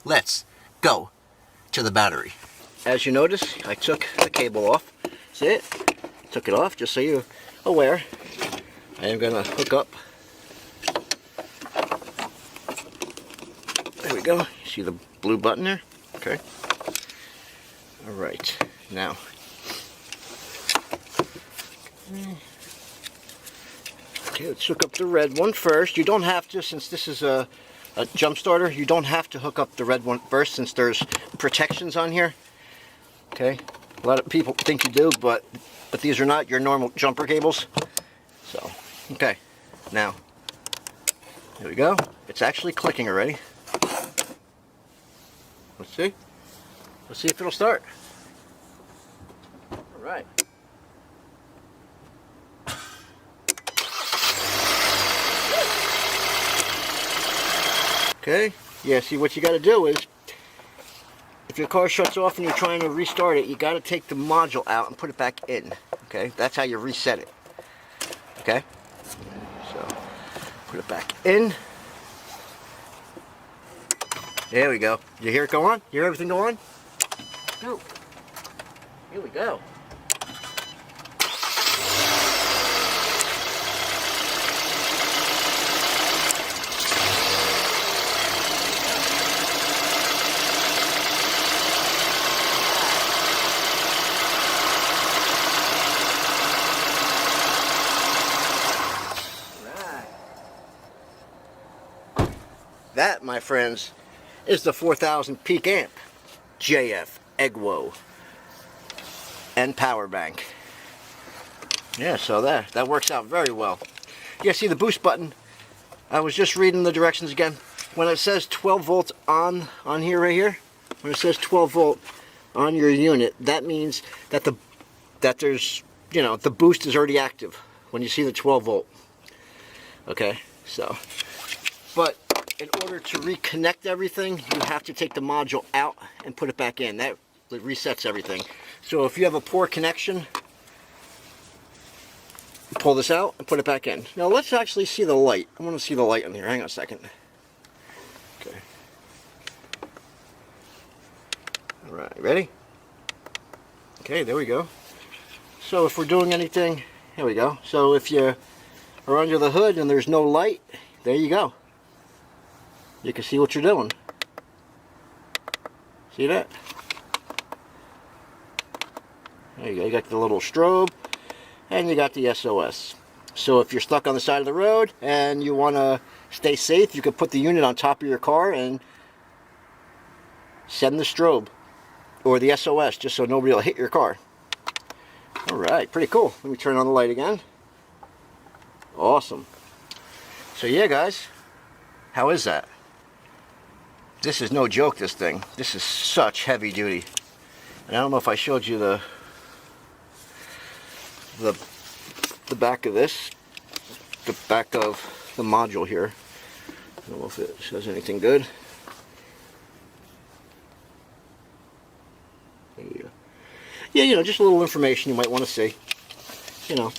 let's go to the battery. As you notice, I took the cable off. See it? Took it off just so you're aware. I am going to hook up. There we go. You see the blue button there? Okay. Alright. Now. Okay, let's hook up the red one first. You don't have to, since this is a jump starter, you don't have to hook up the red one first since there's protections on here. Okay, a lot of people think you do, but these are not your normal jumper cables. So, okay, now, here we go. It's actually clicking already. Let's see. Let's see if it'll start. All right. Okay, yeah, see what you got to do is, if your car shuts off and you're trying to restart it, you got to take the module out and put it back in. Okay, that's how you reset it. Okay, so put it back in. There we go. You hear it go on? You hear everything go on? Go. Here we go. That, my friends, is the 4000 peak amp JFEGWO and Powerbank. Yeah, so that works out very well. Yeah, see the boost button. I was just reading the directions again. When it says 12 volts on here, right here, when it says 12 volt on your unit, that means that there's, you know, the boost is already active when you see the 12 volt. Okay, so, but in order to reconnect everything, you have to take the module out and put it back in. That resets everything. So if you have a poor connection, pull this out and put it back in. Now let's actually see the light. I want to see the light on here. Hang on a second. Okay. Alright, ready? Okay, there we go. So if we're doing anything, here we go. So if you are under the hood and there's no light, there you go. You can see what you're doing. See that? There you go. You got the little strobe and you got the SOS. So if you're stuck on the side of the road and you want to stay safe, you can put the unit on top of your car and send the strobe or the SOS just so nobody will hit your car. Alright, pretty cool. Let me turn on the light again. Awesome. So yeah, guys, how is that? This is no joke, this thing. This is such heavy duty. And I don't know if I showed you the back of this, the back of the module here. I don't know if it says anything good. There you go. Yeah, you know, just a little information you might want to see. You know.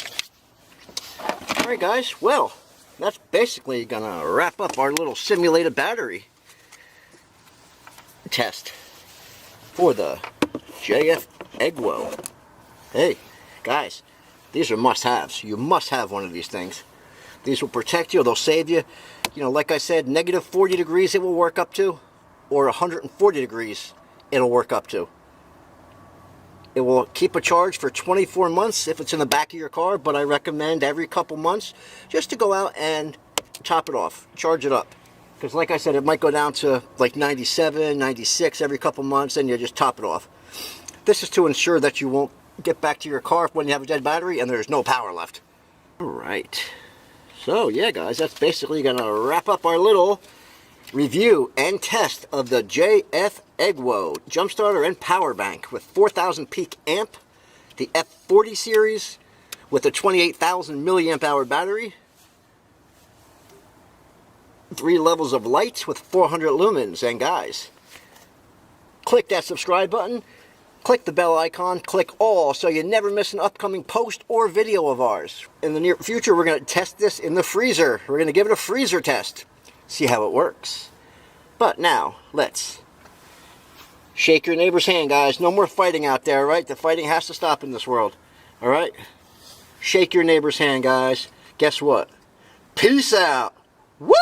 Alright guys, well, that's basically gonna wrap up our little simulated battery test for the JFEGWO. Hey, guys, these are must-haves. You must have one of these things. These will protect you, they'll save you. You know, like I said, negative 40 degrees it will work up to, or 140 degrees it'll work up to. It will keep a charge for 24 months if it's in the back of your car, but I recommend every couple months just to go out and top it off, charge it up. Because like I said, it might go down to like 97, 96 every couple months, and you just top it off. This is to ensure that you won't get back to your car when you have a dead battery and there's no power left. Alright. So yeah guys, that's basically going to wrap up our little review and test of the JFEGWO Jump Starter and Powerbank with 4000 peak amp, the F40 series with a 28,000 milliamp hour battery, 3 levels of light with 400 lumens. And guys, click that subscribe button, click the bell icon, click all so you never miss an upcoming post or video of ours. In the near future, we're going to test this in the freezer. We're going to give it a freezer test, see how it works. But now, let's Shake your neighbor's hand, guys. No more fighting out there, right? The fighting has to stop in this world. All right? Shake your neighbor's hand, guys. Guess what? Peace out. Woo!